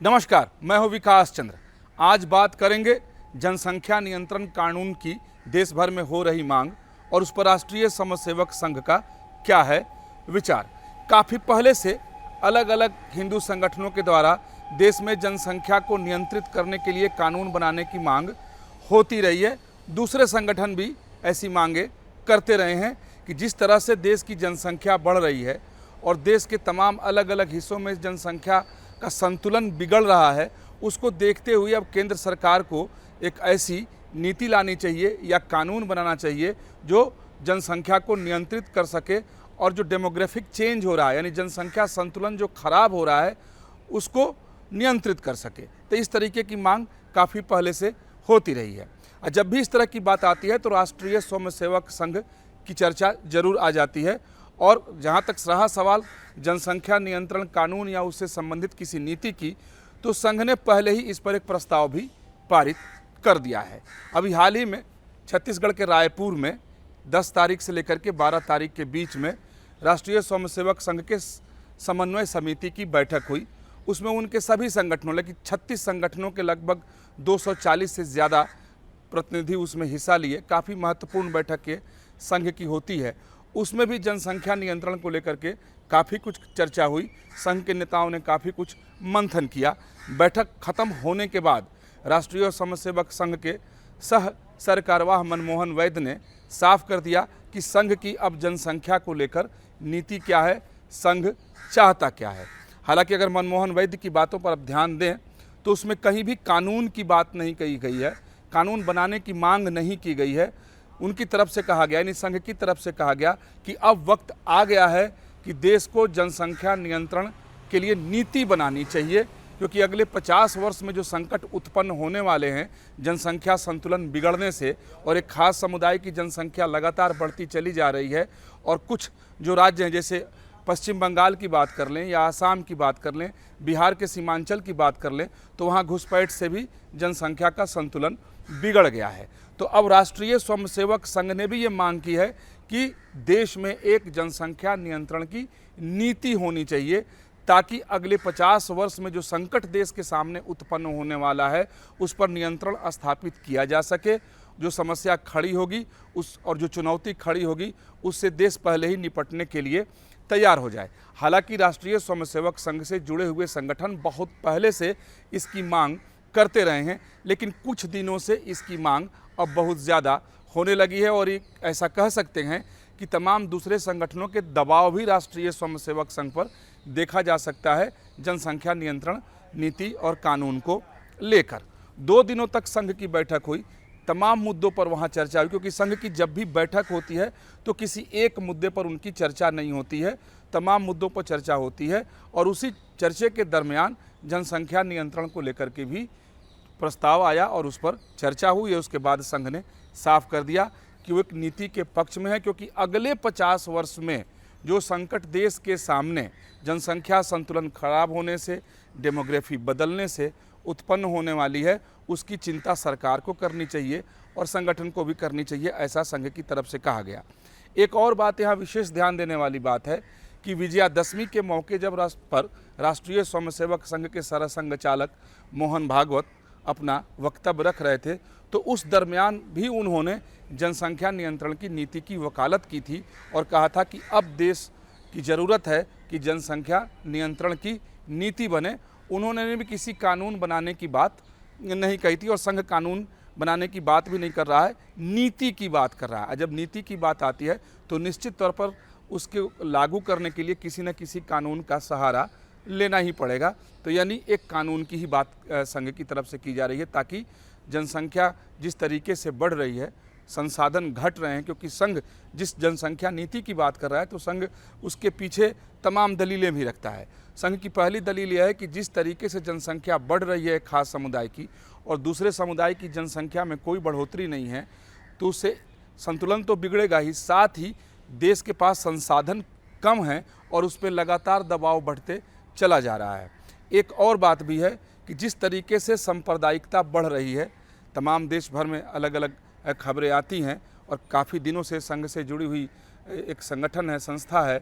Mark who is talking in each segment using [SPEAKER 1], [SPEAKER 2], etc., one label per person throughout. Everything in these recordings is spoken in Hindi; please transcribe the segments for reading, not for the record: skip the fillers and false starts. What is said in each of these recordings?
[SPEAKER 1] नमस्कार, मैं हूं विकास चंद्र। आज बात करेंगे जनसंख्या नियंत्रण कानून की देश भर में हो रही मांग और उस पर राष्ट्रीय स्वयंसेवक संघ का क्या है विचार। काफ़ी पहले से अलग अलग हिंदू संगठनों के द्वारा देश में जनसंख्या को नियंत्रित करने के लिए कानून बनाने की मांग होती रही है। दूसरे संगठन भी ऐसी मांगे करते रहे हैं कि जिस तरह से देश की जनसंख्या बढ़ रही है और देश के तमाम अलग अलग हिस्सों में जनसंख्या का संतुलन बिगड़ रहा है, उसको देखते हुए अब केंद्र सरकार को एक ऐसी नीति लानी चाहिए या कानून बनाना चाहिए जो जनसंख्या को नियंत्रित कर सके और जो डेमोग्राफिक चेंज हो रहा है यानी जनसंख्या संतुलन जो खराब हो रहा है उसको नियंत्रित कर सके। तो इस तरीके की मांग काफ़ी पहले से होती रही है। और जब भी इस तरह की बात आती है तो राष्ट्रीय स्वयंसेवक संघ की चर्चा जरूर आ जाती है। और जहाँ तक रहा सवाल जनसंख्या नियंत्रण कानून या उससे संबंधित किसी नीति की, तो संघ ने पहले ही इस पर एक प्रस्ताव भी पारित कर दिया है। अभी हाल ही में छत्तीसगढ़ के रायपुर में 10 तारीख से लेकर के 12 तारीख के बीच में राष्ट्रीय स्वयंसेवक संघ के समन्वय समिति की बैठक हुई। उसमें उनके सभी संगठनों, लेकिन 36 संगठनों के लगभग 240 से ज़्यादा प्रतिनिधि उसमें हिस्सा लिए। काफ़ी महत्वपूर्ण बैठक के संघ की होती है। उसमें भी जनसंख्या नियंत्रण को लेकर के काफ़ी कुछ चर्चा हुई। संघ के नेताओं ने काफ़ी कुछ मंथन किया। बैठक खत्म होने के बाद राष्ट्रीय स्वयंसेवक संघ के सह सरकारवाह मनमोहन वैद्य ने साफ कर दिया कि संघ की अब जनसंख्या को लेकर नीति क्या है, संघ चाहता क्या है। हालांकि अगर मनमोहन वैद्य की बातों पर अब ध्यान दें तो उसमें कहीं भी कानून की बात नहीं कही गई है, कानून बनाने की मांग नहीं की गई है। उनकी तरफ से कहा गया, यानी संघ की तरफ से कहा गया कि अब वक्त आ गया है कि देश को जनसंख्या नियंत्रण के लिए नीति बनानी चाहिए, क्योंकि अगले 50 वर्ष में जो संकट उत्पन्न होने वाले हैं जनसंख्या संतुलन बिगड़ने से, और एक खास समुदाय की जनसंख्या लगातार बढ़ती चली जा रही है। और कुछ जो राज्य हैं, जैसे पश्चिम बंगाल की बात कर लें या आसाम की बात कर लें, बिहार के सीमांचल की बात कर लें, तो वहाँ घुसपैठ से भी जनसंख्या का संतुलन बिगड़ गया है। तो अब राष्ट्रीय स्वयंसेवक संघ ने भी ये मांग की है कि देश में एक जनसंख्या नियंत्रण की नीति होनी चाहिए, ताकि अगले 50 वर्ष में जो संकट देश के सामने उत्पन्न होने वाला है उस पर नियंत्रण स्थापित किया जा सके। जो समस्या खड़ी होगी और जो चुनौती खड़ी होगी उससे देश पहले ही निपटने के लिए तैयार हो जाए। हालांकि राष्ट्रीय स्वयंसेवक संघ से जुड़े हुए संगठन बहुत पहले से इसकी मांग करते रहे हैं, लेकिन कुछ दिनों से इसकी मांग अब बहुत ज़्यादा होने लगी है। और ऐसा कह सकते हैं कि तमाम दूसरे संगठनों के दबाव भी राष्ट्रीय स्वयंसेवक संघ पर देखा जा सकता है जनसंख्या नियंत्रण नीति और कानून को लेकर। 2 दिनों तक संघ की बैठक हुई, तमाम मुद्दों पर वहाँ चर्चा हुई, क्योंकि संघ की जब भी बैठक होती है तो किसी एक मुद्दे पर उनकी चर्चा नहीं होती है, तमाम मुद्दों पर चर्चा होती है। और उसी चर्चे के दरमियान जनसंख्या नियंत्रण को लेकर के भी प्रस्ताव आया और उस पर चर्चा हुई। उसके बाद संघ ने साफ कर दिया कि वो एक नीति के पक्ष में है, क्योंकि अगले 50 वर्ष में जो संकट देश के सामने जनसंख्या संतुलन खराब होने से, डेमोग्राफी बदलने से उत्पन्न होने वाली है, उसकी चिंता सरकार को करनी चाहिए और संगठन को भी करनी चाहिए, ऐसा संघ की तरफ से कहा गया। एक और बात यहाँ विशेष ध्यान देने वाली बात है कि विजयादशमी के मौके जब राष्ट्रीय स्वयंसेवक संघ के सरसंघ चालक मोहन भागवत अपना वक्तव्य रख रहे थे, तो उस दरमियान भी उन्होंने जनसंख्या नियंत्रण की नीति की वकालत की थी और कहा था कि अब देश की ज़रूरत है कि जनसंख्या नियंत्रण की नीति बने। उन्होंने भी किसी कानून बनाने की बात नहीं कही थी और संघ कानून बनाने की बात भी नहीं कर रहा है, नीति की बात कर रहा है। जब नीति की बात आती है तो निश्चित तौर पर उसके लागू करने के लिए किसी न किसी कानून का सहारा लेना ही पड़ेगा। तो यानी एक कानून की ही बात संघ की तरफ से की जा रही है, ताकि जनसंख्या जिस तरीके से बढ़ रही है, संसाधन घट रहे हैं, क्योंकि संघ जिस जनसंख्या नीति की बात कर रहा है तो संघ उसके पीछे तमाम दलीलें भी रखता है। संघ की पहली दलील यह है कि जिस तरीके से जनसंख्या बढ़ रही है एक खास समुदाय की और दूसरे समुदाय की जनसंख्या में कोई बढ़ोतरी नहीं है, तो उससे संतुलन तो बिगड़ेगा ही, साथ ही देश के पास संसाधन कम है और उस पर लगातार दबाव बढ़ते चला जा रहा है। एक और बात भी है कि जिस तरीके से सांप्रदायिकता बढ़ रही है, तमाम देश भर में अलग अलग खबरें आती हैं और काफ़ी दिनों से संघ से जुड़ी हुई एक संगठन है, संस्था है,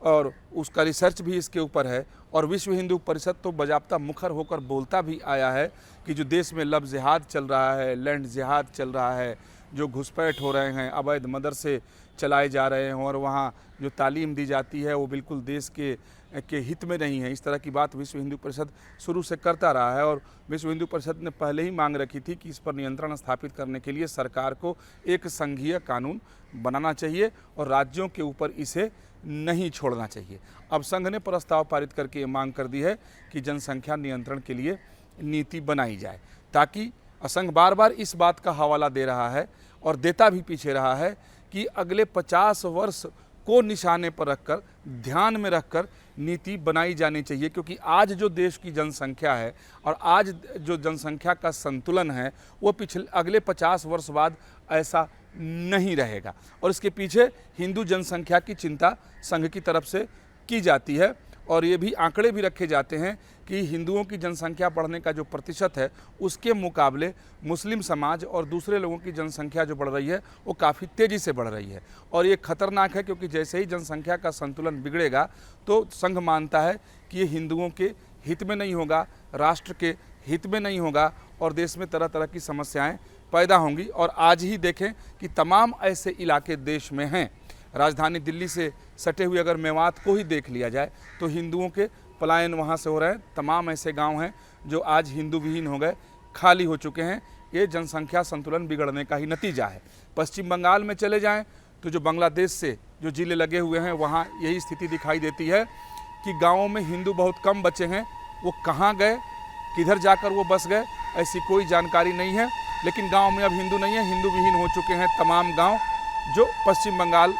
[SPEAKER 1] और उसका रिसर्च भी इसके ऊपर है। और विश्व हिंदू परिषद तो बजाबता मुखर होकर बोलता भी आया है कि जो देश में लव जिहाद चल रहा है, लैंड जिहाद चल रहा है, जो घुसपैठ हो रहे हैं, अवैध मदरसे चलाए जा रहे हैं और वहाँ जो तालीम दी जाती है वो बिल्कुल देश के हित में नहीं है। इस तरह की बात विश्व हिंदू परिषद शुरू से करता रहा है और विश्व हिंदू परिषद ने पहले ही मांग रखी थी कि इस पर नियंत्रण स्थापित करने के लिए सरकार को एक संघीय कानून बनाना चाहिए और राज्यों के ऊपर इसे नहीं छोड़ना चाहिए। अब संघ ने प्रस्ताव पारित करके ये मांग कर दी है कि जनसंख्या नियंत्रण के लिए नीति बनाई जाए, ताकि संघ बार बार इस बात का हवाला दे रहा है और देता भी पीछे रहा है कि अगले 50 वर्ष को निशाने पर रखकर, ध्यान में रखकर नीति बनाई जानी चाहिए, क्योंकि आज जो देश की जनसंख्या है और आज जो जनसंख्या का संतुलन है वो अगले 50 वर्ष बाद ऐसा नहीं रहेगा। और इसके पीछे हिंदू जनसंख्या की चिंता संघ की तरफ से की जाती है और ये भी आंकड़े भी रखे जाते हैं कि हिंदुओं की जनसंख्या बढ़ने का जो प्रतिशत है उसके मुकाबले मुस्लिम समाज और दूसरे लोगों की जनसंख्या जो बढ़ रही है वो काफ़ी तेज़ी से बढ़ रही है। और ये खतरनाक है, क्योंकि जैसे ही जनसंख्या का संतुलन बिगड़ेगा तो संघ मानता है कि ये हिंदुओं के हित में नहीं होगा, राष्ट्र के हित में नहीं होगा और देश में तरह तरह की समस्याएँ पैदा होंगी। और आज ही देखें कि तमाम ऐसे इलाके देश में हैं, राजधानी दिल्ली से सटे हुए अगर मेवात को ही देख लिया जाए तो हिंदुओं के पलायन वहाँ से हो रहे हैं। तमाम ऐसे गांव हैं जो आज हिंदू विहीन हो गए, खाली हो चुके हैं। ये जनसंख्या संतुलन बिगड़ने का ही नतीजा है। पश्चिम बंगाल में चले जाएं तो जो बांग्लादेश से जो ज़िले लगे हुए हैं वहाँ यही स्थिति दिखाई देती है कि गाँवों में हिंदू बहुत कम बचे हैं। वो कहाँ गए, किधर जाकर वो बस गए, ऐसी कोई जानकारी नहीं है। लेकिन गाँव में अब हिंदू नहीं है, हिंदू विहीन हो चुके हैं तमाम गाँव जो पश्चिम बंगाल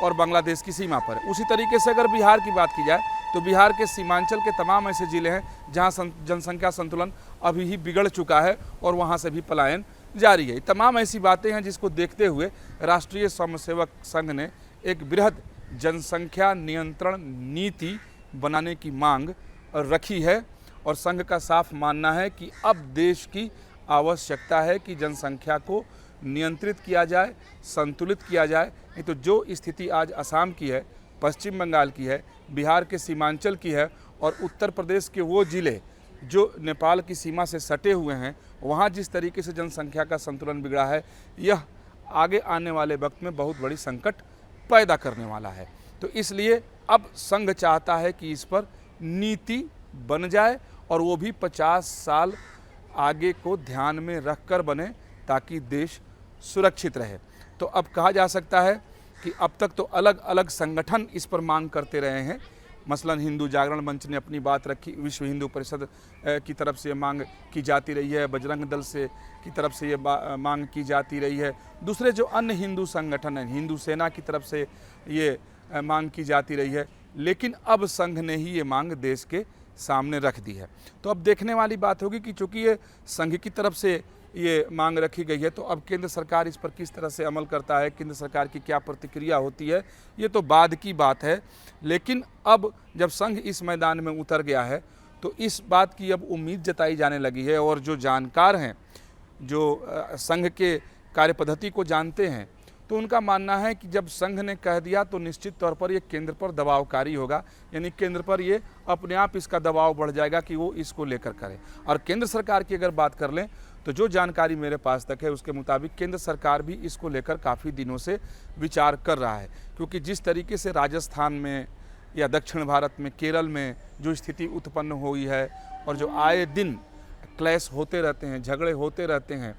[SPEAKER 1] और बांग्लादेश की सीमा पर है। उसी तरीके से अगर बिहार की बात की जाए तो बिहार के सीमांचल के तमाम ऐसे ज़िले हैं जहां जनसंख्या संतुलन अभी ही बिगड़ चुका है और वहां से भी पलायन जारी है। तमाम ऐसी बातें हैं जिसको देखते हुए राष्ट्रीय स्वयंसेवक संघ ने एक बृहद जनसंख्या नियंत्रण नीति बनाने की मांग रखी है और संघ का साफ मानना है कि अब देश की आवश्यकता है कि जनसंख्या को नियंत्रित किया जाए, संतुलित किया जाए। नहीं तो जो स्थिति आज असम की है, पश्चिम बंगाल की है, बिहार के सीमांचल की है और उत्तर प्रदेश के वो ज़िले जो नेपाल की सीमा से सटे हुए हैं, वहाँ जिस तरीके से जनसंख्या का संतुलन बिगड़ा है, यह आगे आने वाले वक्त में बहुत बड़ी संकट पैदा करने वाला है। तो इसलिए अब संघ चाहता है कि इस पर नीति बन जाए और वो भी 50 साल आगे को ध्यान में रखकर बने, ताकि देश सुरक्षित रहे। तो अब कहा जा सकता है कि अब तक तो अलग अलग संगठन इस पर मांग करते रहे हैं। मसलन हिंदू जागरण मंच ने अपनी बात रखी, विश्व हिंदू परिषद की तरफ से मांग की जाती रही है, बजरंग दल से की तरफ से ये मांग की जाती रही है, दूसरे जो अन्य हिंदू संगठन हैं, हिंदू सेना की तरफ से ये मांग की जाती रही है। लेकिन अब संघ ने ही ये मांग देश के सामने रख दी है। तो अब देखने वाली बात होगी कि चूँकि ये संघ की तरफ से ये मांग रखी गई है तो अब केंद्र सरकार इस पर किस तरह से अमल करता है, केंद्र सरकार की क्या प्रतिक्रिया होती है, ये तो बाद की बात है। लेकिन अब जब संघ इस मैदान में उतर गया है तो इस बात की अब उम्मीद जताई जाने लगी है और जो जानकार हैं, जो संघ के कार्यपद्धति को जानते हैं, तो उनका मानना है कि जब संघ ने कह दिया तो निश्चित तौर पर ये केंद्र पर दबावकारी होगा, यानी केंद्र पर ये अपने आप इसका दबाव बढ़ जाएगा कि वो इसको लेकर करे। और केंद्र सरकार की अगर बात कर लें तो जो जानकारी मेरे पास तक है उसके मुताबिक केंद्र सरकार भी इसको लेकर काफ़ी दिनों से विचार कर रहा है, क्योंकि जिस तरीके से राजस्थान में या दक्षिण भारत में, केरल में जो स्थिति उत्पन्न हुई है और जो आए दिन क्लैश होते रहते हैं, झगड़े होते रहते हैं,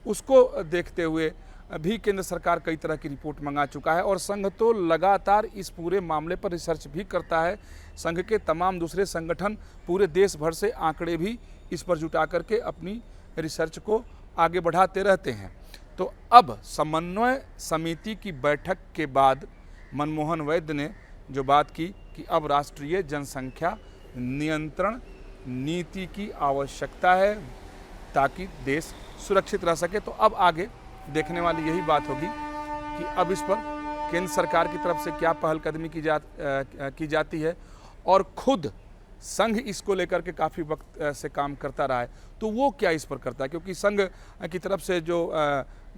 [SPEAKER 1] उसको देखते हुए भी केंद्र सरकार कई तरह की रिपोर्ट मंगा चुका है। और संघ तो लगातार इस पूरे मामले पर रिसर्च भी करता है। संघ के तमाम दूसरे संगठन पूरे देश भर से आंकड़े भी इस पर जुटा करके अपनी रिसर्च को आगे बढ़ाते रहते हैं। तो अब समन्वय समिति की बैठक के बाद मनमोहन वैद्य ने जो बात की कि अब राष्ट्रीय जनसंख्या नियंत्रण नीति की आवश्यकता है ताकि देश सुरक्षित रह सके। तो अब आगे देखने वाली यही बात होगी कि अब इस पर केंद्र सरकार की तरफ से क्या पहलकदमी की जाती है और खुद संघ इसको लेकर के काफ़ी वक्त से काम करता रहा है, तो वो क्या इस पर करता है? क्योंकि संघ की तरफ से जो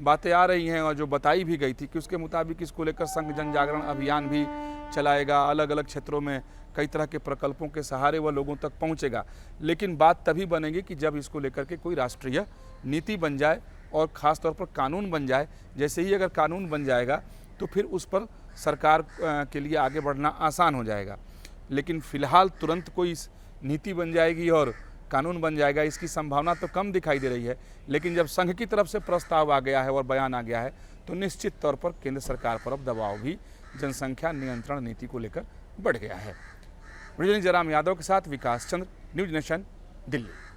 [SPEAKER 1] बातें आ रही हैं और जो बताई भी गई थी कि उसके मुताबिक इसको लेकर संघ जन जागरण अभियान भी चलाएगा, अलग अलग क्षेत्रों में कई तरह के प्रकल्पों के सहारे वह लोगों तक पहुंचेगा। लेकिन बात तभी बनेगी कि जब इसको लेकर के कोई राष्ट्रीय नीति बन जाए और ख़ास तौर पर कानून बन जाए। जैसे ही अगर कानून बन जाएगा तो फिर उस पर सरकार के लिए आगे बढ़ना आसान हो जाएगा। लेकिन फ़िलहाल तुरंत कोई नीति बन जाएगी और कानून बन जाएगा, इसकी संभावना तो कम दिखाई दे रही है। लेकिन जब संघ की तरफ से प्रस्ताव आ गया है और बयान आ गया है तो निश्चित तौर पर केंद्र सरकार पर अब दबाव भी जनसंख्या नियंत्रण नीति को लेकर बढ़ गया है। वीडियो जराम यादव के साथ विकास चंद्र, न्यूज़ नेशन, दिल्ली।